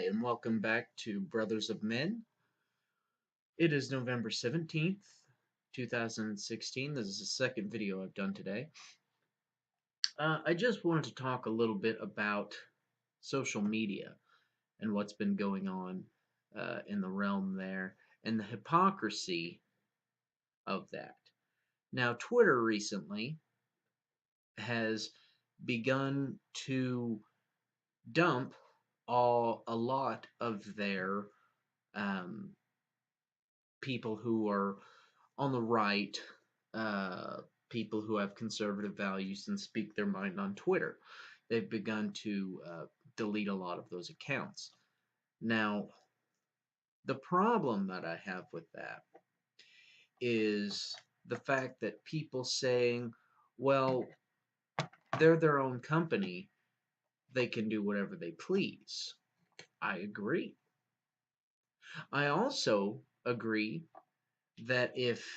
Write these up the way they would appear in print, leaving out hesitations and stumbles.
and welcome back to Brothers of Men. It is November 17th, 2016. This is the second video I've done today. I just wanted to talk a little bit about social media and what's been going on in the realm there and the hypocrisy of that. Now, Twitter recently has begun to dump a lot of their um, people who are on the right, uh, people who have conservative values and speak their mind on Twitter. They've begun to delete a lot of those accounts. Now, the problem that I have with that is the fact that people saying, well, they're their own company, they can do whatever they please. I agree. I also agree that if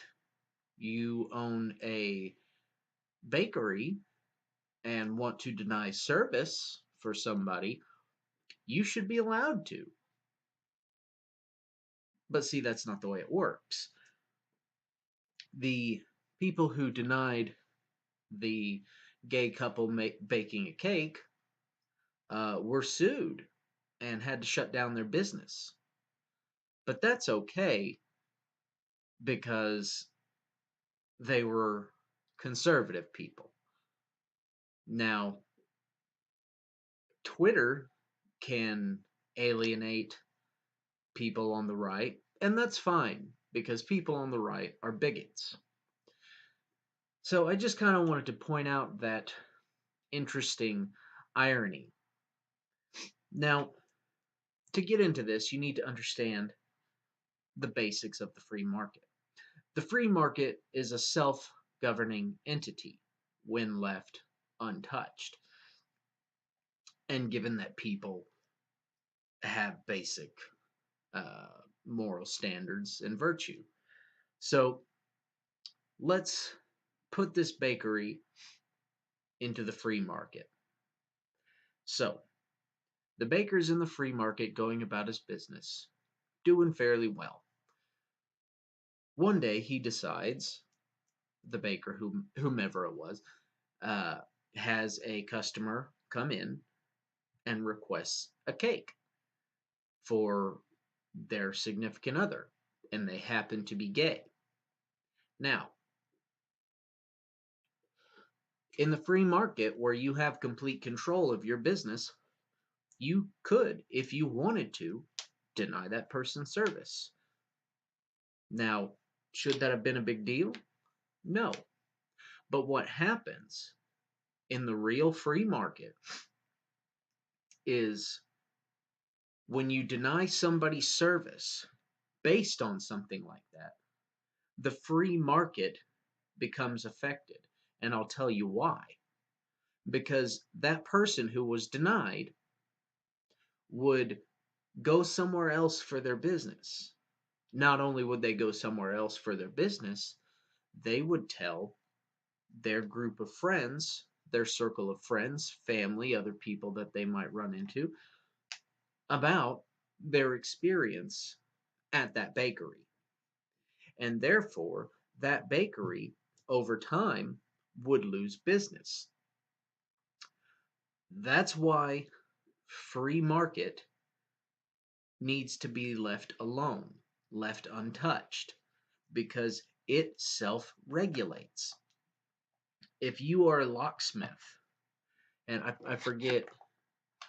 you own a bakery and want to deny service for somebody, you should be allowed to. But see, that's not the way it works. The people who denied the gay couple baking a cake were sued and had to shut down their business. But that's okay because they were conservative people. Now, Twitter can alienate people on the right, and that's fine because people on the right are bigots. So I just kind of wanted to point out that interesting irony. Now, to get into this, you need to understand the basics of the free market. The free market is a self-governing entity when left untouched, and given that people have basic uh, moral standards and virtue. So let's put this bakery into the free market. So the baker's in the free market going about his business, doing fairly well. One day he decides, the baker, whomever it was, uh, has a customer come in and requests a cake for their significant other, and they happen to be gay. Now, in the free market where you have complete control of your business, you could, if you wanted to, deny that person service. Now, should that have been a big deal? No. But what happens in the real free market is when you deny somebody service based on something like that, the free market becomes affected. And I'll tell you why. Because that person who was denied would go somewhere else for their business. Not only would they go somewhere else for their business, they would tell their group of friends, their circle of friends, family, other people that they might run into, about their experience at that bakery. And therefore, that bakery, over time, would lose business. That's why free market needs to be left alone, left untouched, because it self-regulates. If you are a locksmith, and I forget,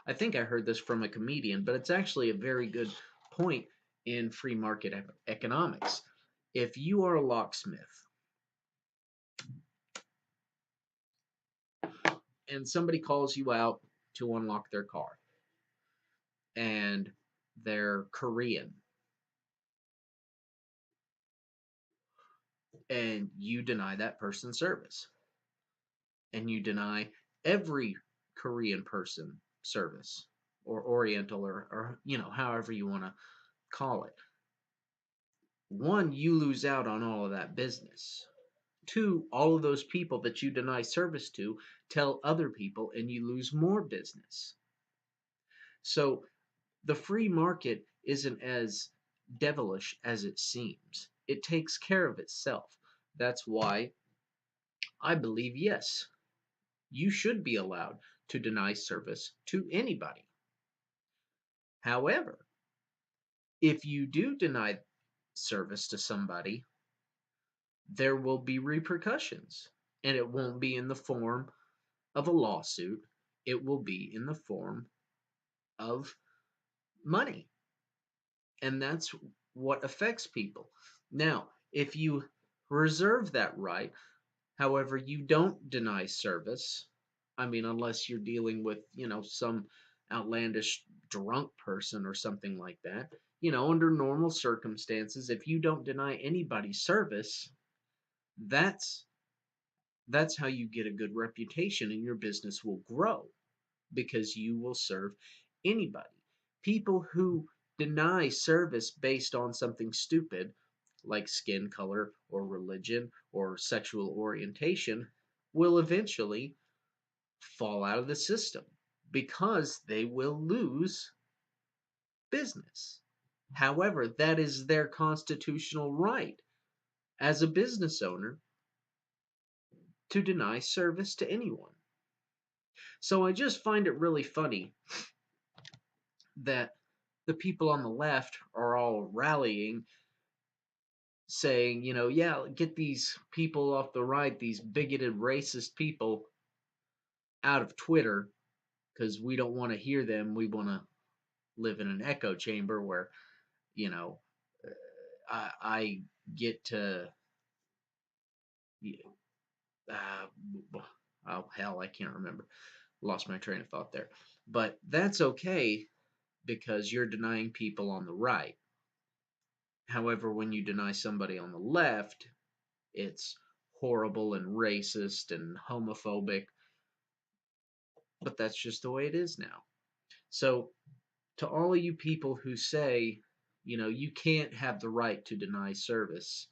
I think I heard this from a comedian, but it's actually a very good point in free market economics. If you are a locksmith and somebody calls you out to unlock their car and they're Korean and you deny that person service and you deny every Korean person service or Oriental or however you want to call it. One, you lose out on all of that business. Two, all of those people that you deny service to tell other people and you lose more business. So The free market isn't as devilish as it seems. It takes care of itself. That's why I believe, yes, you should be allowed to deny service to anybody. However, if you do deny service to somebody, there will be repercussions. And it won't be in the form of a lawsuit, it will be in the form of money. And that's what affects people. Now, if you reserve that right, however, you don't deny service, I mean, unless you're dealing with, some outlandish drunk person or something like that, under normal circumstances, if you don't deny anybody service, that's that's how you get a good reputation and your business will grow because you will serve anybody. People who deny service based on something stupid like skin color or religion or sexual orientation will eventually fall out of the system because they will lose business. However, that is their constitutional right as a business owner to deny service to anyone. So I just find it really funny that the people on the left are all rallying, saying, yeah, get these people off the right, these bigoted, racist people out of Twitter because we don't want to hear them. We want to live in an echo chamber where, you know, I get to, oh, hell, I can't remember. Lost my train of thought there. But that's okay because you're denying people on the right. However, when you deny somebody on the left, it's horrible and racist and homophobic, but that's just the way it is now. So, to all of you people who say, you can't have the right to deny service,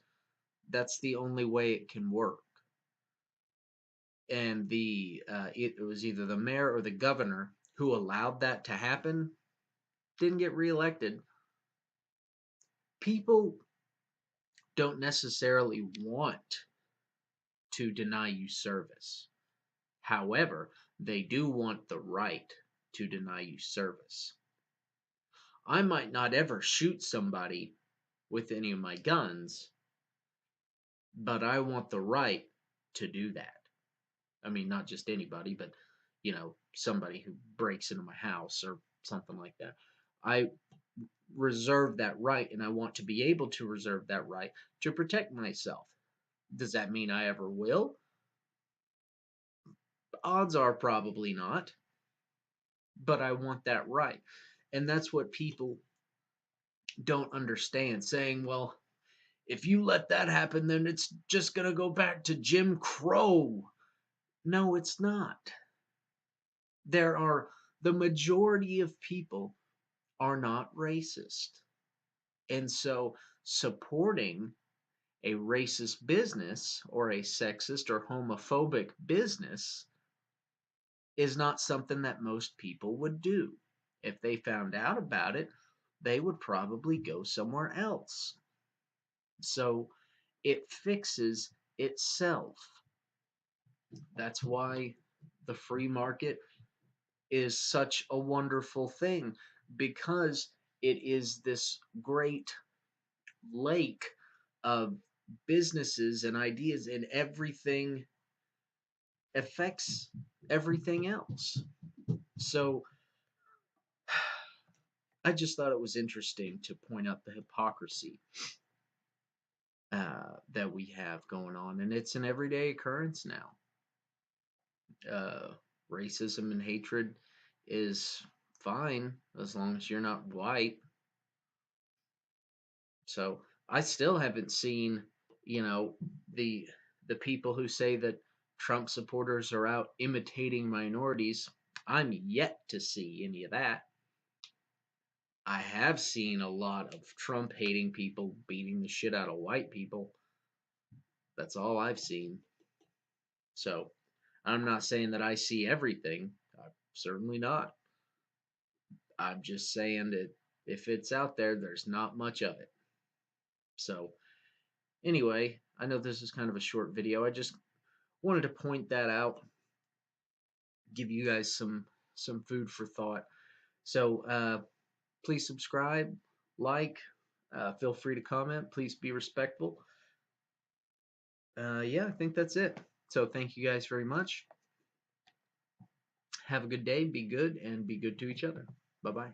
that's the only way it can work. And it was either the mayor or the governor who allowed that to happen didn't get reelected. People don't necessarily want to deny you service. However, they do want the right to deny you service. I might not ever shoot somebody with any of my guns, but I want the right to do that. I mean, not just anybody, but, somebody who breaks into my house or something like that. I reserve that right, and I want to be able to reserve that right to protect myself. Does that mean I ever will? Odds are probably not, but I want that right. And that's what people don't understand, saying, well, if you let that happen, then it's just going to go back to Jim Crow. No, it's not. The majority of people are not racist. And so supporting a racist business or a sexist or homophobic business is not something that most people would do. If they found out about it, they would probably go somewhere else. So it fixes itself. That's why the free market is such a wonderful thing, because it is this great lake of businesses and ideas, and everything affects everything else. So I just thought it was interesting to point out the hypocrisy that we have going on, and it's an everyday occurrence now. Racism and hatred is fine as long as you're not white. So I still haven't seen, the people who say that Trump supporters are out imitating minorities. I'm yet to see any of that. I have seen a lot of Trump hating people beating the shit out of white people. That's all I've seen. So I'm not saying that I see everything. Certainly not. I'm just saying that if it's out there, there's not much of it. So anyway, I know this is kind of a short video. I just wanted to point that out, give you guys some food for thought. So please subscribe, like, feel free to comment. Please be respectful. Yeah, I think that's it. So thank you guys very much. Have a good day, be good, and be good to each other. Bye bye.